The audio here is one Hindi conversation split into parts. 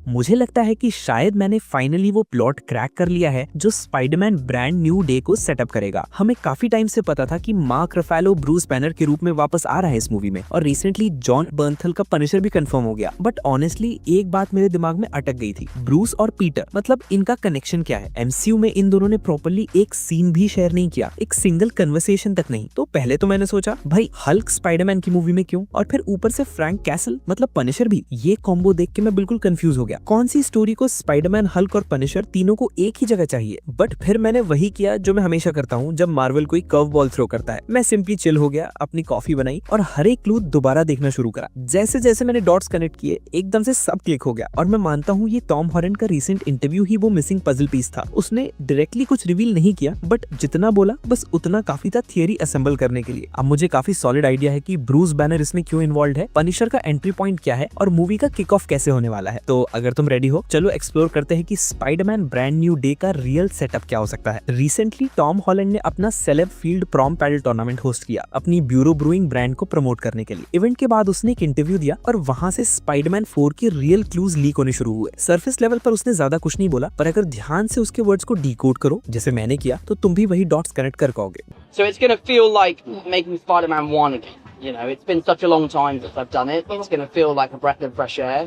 मुझे लगता है कि शायद मैंने फाइनली वो प्लॉट क्रैक कर लिया है जो स्पाइडरमैन ब्रांड न्यू डे को सेटअप करेगा। हमें काफी टाइम से पता था कि मार्क रफेलो ब्रूस बैनर के रूप में वापस आ रहा है इस मूवी में, और रिसेंटली जॉन बर्नथल का पनिशर भी कंफर्म हो गया। बट ऑनेस्टली एक बात मेरे दिमाग में अटक गई थी, ब्रूस और पीटर मतलब इनका कनेक्शन क्या है। एमसीयू में इन दोनों ने प्रॉपर्ली एक सीन भी शेयर नहीं किया, एक सिंगल कन्वर्सेशन तक नहीं। तो पहले तो मैंने सोचा भाई हल्क स्पाइडरमैन की मूवी में क्यों, और फिर ऊपर से फ्रैंक कैसल मतलब पनिशर भी। ये कॉम्बो देख के मैं बिल्कुल कंफ्यूज हो गया, कौन सी स्टोरी को स्पाइडरमैन, हल्क और पनिशर तीनों को एक ही जगह चाहिए। बट फिर मैंने वही किया जो मैं हमेशा करता हूँ जब मार्वल कोई कर्व बॉल थ्रो करता है। मैं सिंपली चिल हो गया, अपनी कॉफी बनाई और हर एक क्लू दोबारा देखना शुरू करा। जैसे जैसे मैंने डॉट्स कनेक्ट किए एकदम से सब क्लिक हो गया। और मैं मानता हूँ ये टॉम हॉलैंड का रिसेंट इंटरव्यू ही वो मिसिंग पजल पीस था। उसने डायरेक्टली कुछ रिवील नहीं किया, बट जितना बोला बस उतना काफी था थियरी असेंबल करने के लिए। अब मुझे काफी सॉलिड आइडिया है कि ब्रूस बैनर इसमें क्यों इन्वॉल्व है, पनिशर का एंट्री पॉइंट क्या है और मूवी का किक ऑफ कैसे होने वाला है। तो अगर तुम रेडी हो चलो एक्सप्लोर करते हैं कि स्पाइडरमैन ब्रांड न्यू डे का रियल सेटअप क्या हो सकता है। रिसेंटली टॉम हॉलैंड ने अपना celeb filled pro am padel tournament host किया अपनी ब्यूरो ब्रूइंग ब्रांड को प्रमोट करने के लिए। इवेंट के बाद उसने एक इंटरव्यू दिया और वहां से स्पाइडरमैन 4 के रियल क्लूज लीक होने शुरू हुए। सरफेस लेवल पर उसने ज्यादा कुछ नहीं बोला, पर अगर ध्यान से उसके वर्ड्स को डिकोड करो जैसे मैंने किया तो तुम भी वही डॉट्स कनेक्ट कर पाओगे। So it's going to feel like making Spider-Man 1 again. You know, it's been such a long time since I've done it. It's going to feel like a breath of fresh air.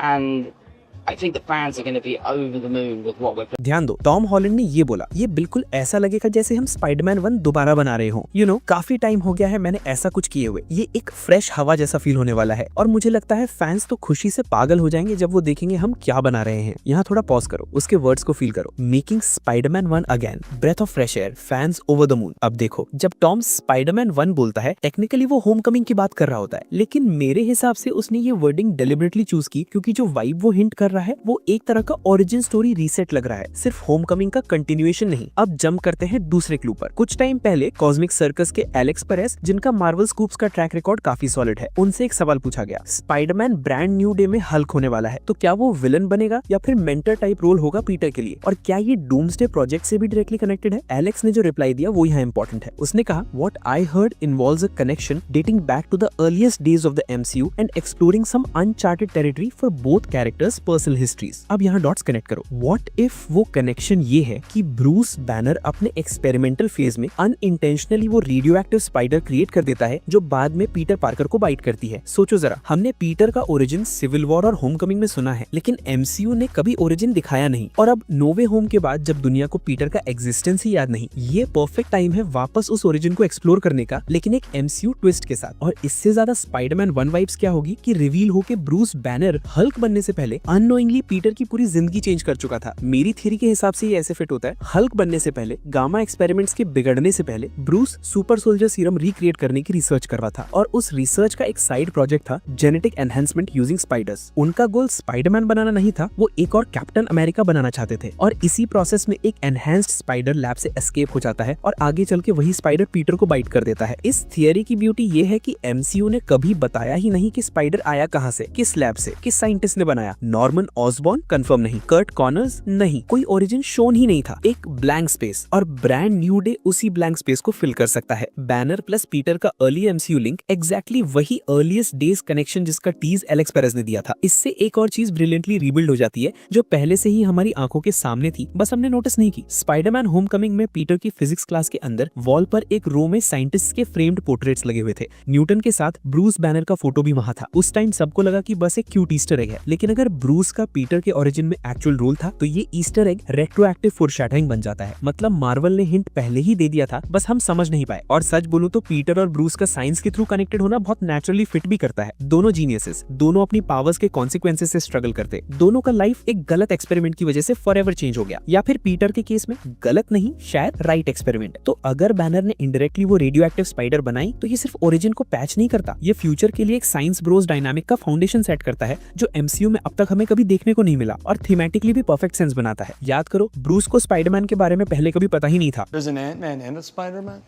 And I think the fans are going to be over the moon with what we're playing. ध्यान दो, टॉम हॉलैंड ने ये बोला, ये बिल्कुल ऐसा लगेगा जैसे हम स्पाइडरमैन 1 दोबारा बना रहे हो। यू नो, काफी टाइम हो गया है मैंने ऐसा कुछ किए हुए। ये एक फ्रेश हवा जैसा फील होने वाला है और मुझे लगता है फैंस तो खुशी से पागल हो जाएंगे जब वो देखेंगे हम क्या बना रहे हैं। यहाँ थोड़ा पॉज करो, उसके वर्ड्स को फील करो। Making Spiderman 1 again, breath of fresh air, fans over the moon. अब देखो, जब टॉम स्पाइडरमैन 1 बोलता है टेक्निकली वो होमकमिंग की बात कर रहा होता है, लेकिन मेरे हिसाब से उसने ये वर्डिंग डेलिबरेटली चूज की क्योंकि जो वाइब वो हिंट कर रहा है वो एक तरह का ओरिजिन स्टोरी रीसेट लग रहा है, सिर्फ होमकमिंग का कंटिन्यूएशन नहीं। अब जंप करते हैं दूसरे क्लू पर। कुछ टाइम पहले कॉस्मिक सर्कस के एलेक्स पेरेस, जिनका मार्वल स्कूप्स का ट्रैक रिकॉर्ड काफी सॉलिड है, उनसे एक सवाल पूछा गया, स्पाइडरमैन ब्रांड न्यू डे में हल्क होने वाला है तो क्या वो विलन बनेगा या फिर मेंटर टाइप रोल होगा पीटर के लिए, और क्या ये डूम्सडे प्रोजेक्ट से भी डायरेक्टली कनेक्टेड है। एलेक्स ने जो रिप्लाई दिया वो यहाँ इंपॉर्टेंट है। उसने कहा, what I heard involves a connection dating back to the earliest days of the MCU and exploring some uncharted territory for both characters personal histories. अब यहाँ डॉट्स कनेक्ट करो। व्हाट इफ वो कनेक्शन ये है कि ब्रूस बैनर अपने एक्सपेरिमेंटल फेज में अनइंटेंशनली वो रेडियो एक्टिव स्पाइडर क्रिएट कर देता है जो बाद में पीटर पार्कर को बाइट करती है। सोचो जरा, हमने पीटर का ओरिजिन सिविल वॉर और होमकमिंग में सुना है, लेकिन एमसीयू ने कभी ओरिजिन दिखाया नहीं। और अब नो वे होम के बाद जब दुनिया को पीटर का एग्जिस्टेंस ही याद नहीं, ये परफेक्ट टाइम है वापस उस ओरिजिन को एक्सप्लोर करने का, लेकिन एक एमसीयू ट्विस्ट के साथ। और इससे ज्यादा स्पाइडरमैन 1 वाइब्स क्या होगी कि रिवील होके ब्रूस बैनर हल्क बनने से पहले अननोइंगली पीटर की पूरी जिंदगी चेंज कर चुका था। मेरी थ्योरी के हिसाब से ये ऐसे फिट होता है, हल्क बनने से पहले, गामा एक्सपेरिमेंट्स के बिगड़ने से पहले Bruce super soldier serum recreate करने की रिसर्च कर रहा था, और उस रिसर्च का एक साइड प्रोजेक्ट था जेनेटिक एनहांसमेंट यूजिंग स्पाइडर्स। उनका गोल स्पाइडरमैन बनाना नहीं था, वो एक और कैप्टन अमेरिका बनाना चाहते थे। और इसी प्रोसेस में एक एनहांस्ड स्पाइडर लैब से एस्केप हो जाता है और आगे चल के वही स्पाइडर पीटर को बाइट कर देता है। इस थियरी की ब्यूटी ये है कि एमसीयू ने कभी बताया ही नहीं कि स्पाइडर आया कहां से, किस लैब से, किस साइंटिस्ट ने बनाया। नॉर्मन ऑसबॉर्न कंफर्म नहीं, कर्ट कॉर्नर्स नहीं, कोई ओरिजिन शोन ही नहीं था, एक ब्लैंक स्पेस। और ब्रांड न्यू डे उसी ब्लैंक स्पेस को फिल कर सकता है। बैनर प्लस पीटर का अर्ली एमसीयू लिंक एग्जैक्टली वही अर्लीस्ट डेज कनेक्शन जिसका टीज एलेक्स पेरेस ने दिया था। इससे एक और चीज ब्रिलियंटली रीबिल्ड हो जाती है जो पहले से ही हमारी आंखों के सामने थी, बस हमने नोटिस नहीं की। स्पाइडरमैन होमकमिंग में पीटर की फिजिक्स क्लास के अंदर वॉल पर एक रो में साइंटिस्ट के फ्रेम्ड पोर्ट्रेट्स लगे हुए थे। न्यूटन के साथ ब्रूस बैनर का फोटो भी वहां था। उस टाइम सबको लगा कि बस एक क्यूट ईस्टर एग है, लेकिन अगर ब्रूस का पीटर के ओरिजिन में एक्चुअल रोल था तो ये ईस्टर एग रेट्रोएक्टिव फोरशैडोइंग बन जाता है। मतलब मार्वल ने हिंट पहले ही दे दिया था, बस हम समझ नहीं पाए। और सच बोलूं तो पीटर और ब्रूस का साइंस के थ्रू कनेक्टेड होना बहुत नेचुरली फिट भी करता है। दोनों जीनियसेस, दोनों अपनी पावर्स के कॉन्सिक्वेंसेस से स्ट्रगल करते, दोनों का लाइफ एक गलत एक्सपेरिमेंट की वजह से फॉरएवर चेंज हो गया, या फिर पीटर के केस में गलत नहीं, शायद राइट एक्सपेरिमेंट। तो अगर बैनर ने इनडायरेक्टली वो रेडियो एक्टिव स्पाइडर बनाई तो ये सिर्फ ओरिजिन को पैच नहीं करता, ये फ्यूचर के लिए एक साइंस ब्रोस डायनामिक का फाउंडेशन सेट करता है जो एमसीयू में अब तक हमें कभी देखने को नहीं मिला, और थीमेटिकली भी परफेक्ट सेंस बनाता है। याद करो, ब्रूस को स्पाइडरमैन के बारे में पहले कभी पता ही नहीं था। There's an Ant-Man and a Spider-Man?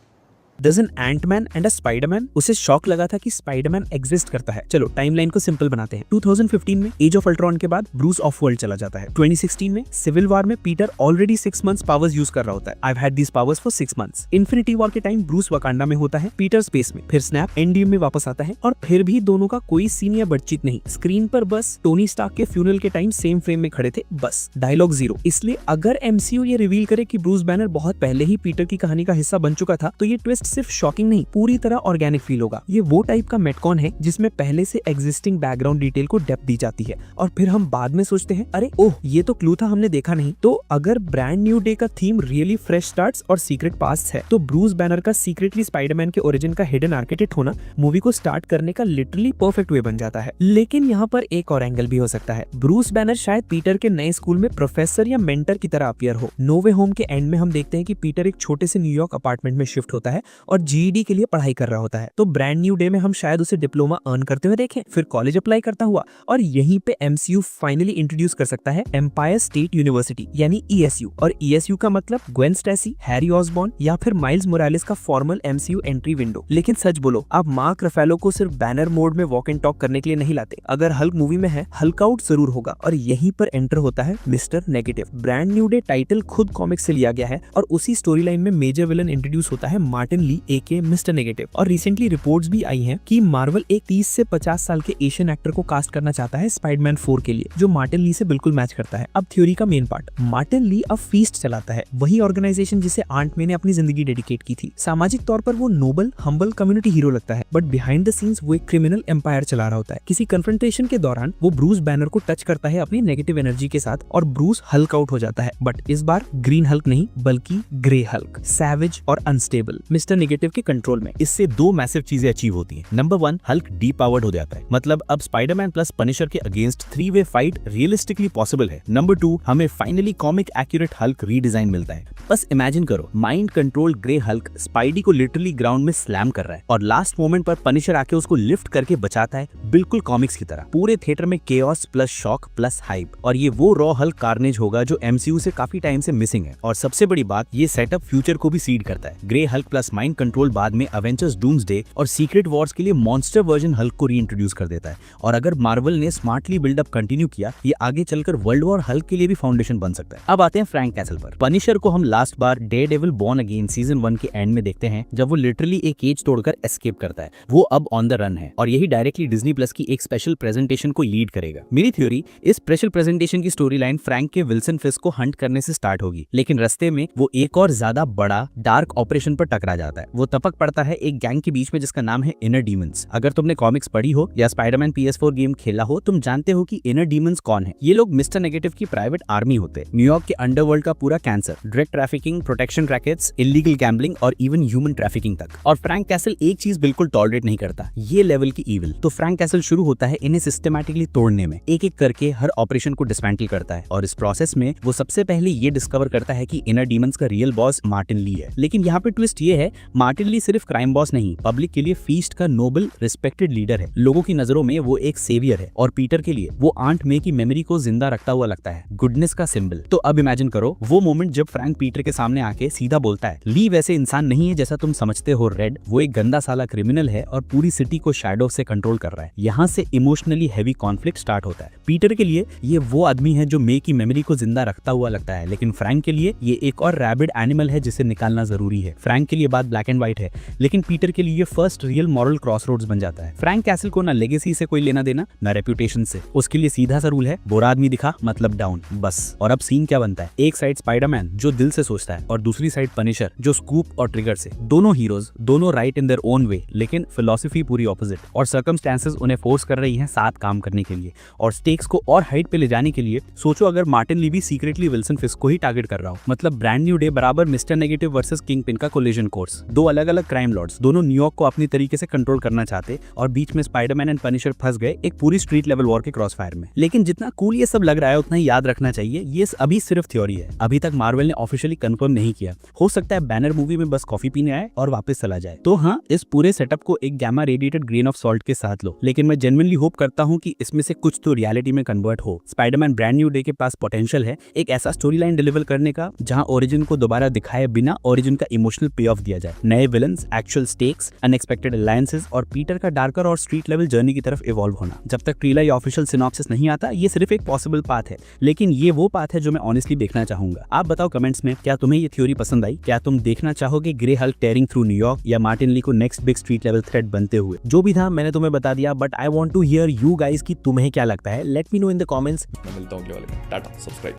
Does an Ant-Man and a Spider-Man? उसे शॉक लगा था कि स्पाइडरमैन एग्जिस्ट करता है। चलो टाइमलाइन को सिंपल बनाते हैं। 2015 में एज ऑफ अल्ट्रॉन के बाद ब्रूस ऑफ वर्ल्ड चला जाता है। 2016 में सिविल वॉर में Peter already 6 months powers use कर रहा होता है। I've had these powers for 6 months। Infinity war के टाइम ब्रूस वकांडा में होता है, पीटर स्पेस में, फिर स्नैप एंडगेम में वापस आता है और फिर भी दोनों का कोई सीन या बातचीत नहीं। स्क्रीन पर बस टोनी स्टार्क के फ्यूनरल के टाइम सेम फ्रेम में खड़े थे, बस डायलॉग जीरो। इसलिए अगर एमसीयू ये रिवील करे कि ब्रूस बैनर बहुत पहले ही पीटर की कहानी का हिस्सा बन चुका था, तो ये ट्विस्ट सिर्फ शॉकिंग नहीं, पूरी तरह ऑर्गेनिक फील होगा। ये वो टाइप का मेटकॉन है जिसमें पहले से एग्जिस्टिंग बैकग्राउंड डिटेल को डेप्थ दी जाती है और फिर हम बाद में सोचते हैं अरे ओह ये तो क्लू था, हमने देखा नहीं। तो अगर ब्रांड न्यू डे का थीम रियली फ्रेश स्टार्ट्स और सीक्रेट पास्ट है, तो ब्रूस बैनर का सीक्रेटली स्पाइडरमैन के ओरिजिन का हिडन आर्किटेक्ट होना मूवी को स्टार्ट करने का लिटरली परफेक्ट वे बन जाता है। लेकिन यहाँ पर एक और एंगल भी हो सकता है। ब्रूस बैनर शायद पीटर के नए स्कूल में प्रोफेसर या मेंटर की तरह अपीयर हो। नो वे होम के एंड में हम देखते हैं कि पीटर एक छोटे से न्यूयॉर्क अपार्टमेंट में शिफ्ट होता है और जीईडी के लिए पढ़ाई कर रहा होता है। तो ब्रांड न्यू डे में हम शायद उसे डिप्लोमा अर्न करते हुए देखें, फिर कॉलेज अप्लाई करता हुआ, और यहीं पे एमसीयू फाइनली इंट्रोड्यूस कर सकता है एम्पायर स्टेट यूनिवर्सिटी यानी ईएसयू। और ईएसयू का मतलब ग्वेन स्टेसी, हैरी ऑसबॉर्न या फिर माइल्स मोरालेस का फॉर्मल एमसीयू एंट्री विंडो। लेकिन सच बोलो, आप मार्क रफेलो को सिर्फ बैनर मोड में वॉक एंड टॉक करने के लिए नहीं लाते। अगर हल्क मूवी में है, हल्क आउट जरूर होगा। और यहीं पर एंटर होता है mister negative. Brand new day title खुद कॉमिक्स से लिया गया है और उसी स्टोरी लाइन में मेजर विलन इंट्रोड्यूस होता है मार्टिन ली एके मिस्टर नेगेटिव। और रिसेंटली रिपोर्ट्स भी आई हैं कि मार्वल एक 30 से 50 साल के एशियन एक्टर को कास्ट करना चाहता है स्पाइडरमैन 4 के लिए, जो मार्टिन ली से बिल्कुल मैच करता है। अब थ्योरी का मेन पार्ट, मार्टिन ली अब फीस्ट चलाता है, वही ऑर्गेनाइजेशन जिसे आंट मे ने अपनी जिंदगी डेडिकेट की थी। सामाजिक तौर पर वो नोबल हम्बल कम्युनिटी हीरो लगता है, बट बिहाइंड द सीन्स वो एक क्रिमिनल एम्पायर चला रहा होता है। किसी कन्फ्रंटेशन के दौरान वो ब्रूस बैनर को टच करता है अपनी नेगेटिव एनर्जी के साथ और ब्रूस हल्क आउट हो जाता है, बट इस बार ग्रीन हल्क नहीं बल्कि ग्रे हल्क, सैवेज और अनस्टेबल, मिस्टर नेगेटिव के कंट्रोल में। इससे दो मैसिव चीजें अचीव होती हैं। नंबर 1, हल्क डीपावर्ड हो जाता है, मतलब अब स्पाइडरमैन प्लस पनिशर के अगेंस्ट 3-वे फाइट रियलिस्टिकली पॉसिबल है। नंबर 2, हमें finally comic accurate Hulk redesign मिलता है। बस इमेजिन करो, mind controlled grey Hulk spidey को लिटरली ग्राउंड में स्लैम कर रहा है और लास्ट मोमेंट पर पनिशर आके उसको लिफ्ट करके बचाता है, बिल्कुल कॉमिक्स की तरह। पूरे थिएटर में chaos plus shock plus hype, और ये वो रॉ हल्क कार्नेज होगा जो एमसीयू से काफी टाइम से मिसिंग है। और सबसे बड़ी बात, ये सेटअप फ्यूचर को भी सीड करता है। Grey Hulk plus mind control बाद में अवेंजर्स डूम्सडे और सीक्रेट वॉर्स के लिए मॉन्स्टर वर्जन हल्क को रीइंट्रोड्यूस कर देता है। और अगर मार्वल ने स्मार्टली बिल्डअप कंटिन्यू किया, ये आगे चलकर वर्ल्ड वॉर हल्क के लिए भी फाउंडेशन बन सकता है। अब आते हैं फ्रैंक कैसल पर। पनिशर को हम लास्ट बार डेयरडेविल बॉर्न अगेन सीजन 1 के एंड में देखते हैं, जब वो लिटरली एक केज तोड़कर एस्केप करता है। वो अब ऑन द रन है और यही डायरेक्टली डिज्नी प्लस की एक स्पेशल प्रेजेंटेशन को लीड करेगा। मेरी थ्योरी, इस स्पेशल प्रेजेंटेशन की स्टोरी लाइन फ्रैंक के विल्सन फिस्क को हंट करने से स्टार्ट होगी, लेकिन रास्ते में वो एक और ज्यादा बड़ा डार्क ऑपरेशन पर टकरा जाता है। वो टपक पड़ता है एक गैंग के बीच में जिसका नाम है इनर डीमंस। अगर तुमने कॉमिक्स पढ़ी हो या स्पाइडरमैन PS4 गेम खेला हो, तुम जानते हो कि इनर डीमंस कौन है। ये लोग मिस्टर नेगेटिव की प्राइवेट आर्मी होते हैं, न्यूयॉर्क के अंडरवर्ल्ड का पूरा cancer, drug trafficking, protection rackets, illegal gambling और इवन ह्यूमन ट्रैफिकिंग तक। और फ्रैंक कैसल एक चीज बिल्कुल टॉलरेट नहीं करता, ये लेवल की ईविल। तो फ्रैंक कैसल शुरू होता है इन्हें सिस्टमैटिकली तोड़ने में, एक एक करके हर ऑपरेशन को डिसमेंटल करता है। और इस प्रोसेस में वो सबसे पहले ये डिस्कवर करता है कि इनर डीमंस का रियल बॉस मार्टिन ली है। लेकिन यहाँ पे ट्विस्ट ये है, मार्टिन ली सिर्फ क्राइम बॉस नहीं, पब्लिक के लिए फीस्ट का नोबल रिस्पेक्टेड लीडर है। लोगों की नजरों में वो एक सेवियर है और पीटर के लिए वो आंट मे की मेमोरी को जिंदा रखता हुआ लगता है, गुडनेस का सिंबल। तो अब इमेजिन करो वो मोमेंट जब फ्रैंक पीटर के सामने आके सीधा बोलता है, ली वैसे इंसान नहीं है जैसा तुम समझते हो रेड, वो एक गंदा साला क्रिमिनल है और पूरी सिटी को शैडो से कंट्रोल कर रहा है। यहाँ से इमोशनली हैवी कॉन्फ्लिक्ट स्टार्ट होता है। पीटर के लिए ये वो आदमी है जो मे की मेमोरी को जिंदा रखता हुआ लगता है, लेकिन फ्रैंक के लिए ये एक और रैबिड एनिमल है जिसे निकालना जरूरी है। फ्रैंक के लिए बात ब्लैक एंड व्हाइट है, लेकिन पीटर के लिए ये फर्स्ट रियल मॉरल क्रॉसरोड्स बन जाता है। फ्रैंक कैसल को ना लेगेसी से कोई लेना देना, ना रेपुटेशन से। उसके लिए सीधा सा रूल है, बुरा आदमी दिखा मतलब डाउन, बस। और अब सीन क्या बनता है, एक साइड स्पाइडरमैन जो दिल से सोचता है और दूसरी साइड पनिशर जो स्कूप और ट्रिगर से। दोनों हीरोज, दोनों right in their own way, लेकिन फिलॉसफी पूरी ऑपोजिट। और सर्कमस्टेंसेस उन्हें फोर्स कर रही हैं साथ काम करने के लिए। और स्टेक्स को और हाइट पे ले जाने के लिए सोचो, अगर मार्टिन ली भी सीक्रेटली विल्सन फिस्क को ही टारगेट कर रहा हो, मतलब ब्रांड न्यू डे बराबर mister negative versus king pin का कोलिजन कोर्स। दो अलग अलग क्राइम लॉर्ड्स, दोनों न्यूयॉर्क को अपनी तरीके से कंट्रोल करना चाहते और बीच में स्पाइडरमैन एंड पनिशर फंस गए एक पूरी स्ट्रीट लेवल वॉर के क्रॉस फायर में। लेकिन जितना कूल ये सब लग रहा है, उतना ही याद रखना चाहिए, ये अभी सिर्फ थ्योरी है। अभी तक मार्वल ने ऑफिशियली कंफर्म नहीं किया। हो सकता है बैनर मूवी में बस कॉफी पीने आए और वापस चला जाए। तो हाँ, इस पूरे सेटअप को एक gamma radiated grain of salt के साथ लो, लेकिन मैं जेन्युइनली होप करता हूँ कि इसमें से कुछ तो रियलिटी में कन्वर्ट हो। स्पाइडरमैन ब्रांड न्यू डे के पास पोटेंशियल है एक ऐसा स्टोरी लाइन डिलीवर करने का जहाँ ओरिजिन को दोबारा दिखाए बिना ओरिजिन का इमोशनल पे ऑफ दिया जाए। है, नए villains, actual stakes, unexpected alliances और पीटर का डार्कर और स्ट्रीट लेवल जर्नी की तरफ इवॉल्व होना। जब तक ट्रेलर या ऑफिशियल सिनॉप्सिस नहीं आता, ये सिर्फ एक पॉसिबल पाथ है, लेकिन ये वो पाथ है जो मैं ऑनेस्टली देखना चाहूंगा। आप बताओ कमेंट्स में, क्या तुम्हें ये थ्योरी पसंद आई? क्या तुम देखना चाहोगे gray hulk tearing through New York या मार्टिन ली को next big street level threat बनते हुए? जो भी था मैंने तुम्हें बता दिया, but I want to hear you guys कि तुम्हें क्या लगता है। Let me know in the comments. मैं मिलता हूँ अगले वाले में। Tata, subscribe.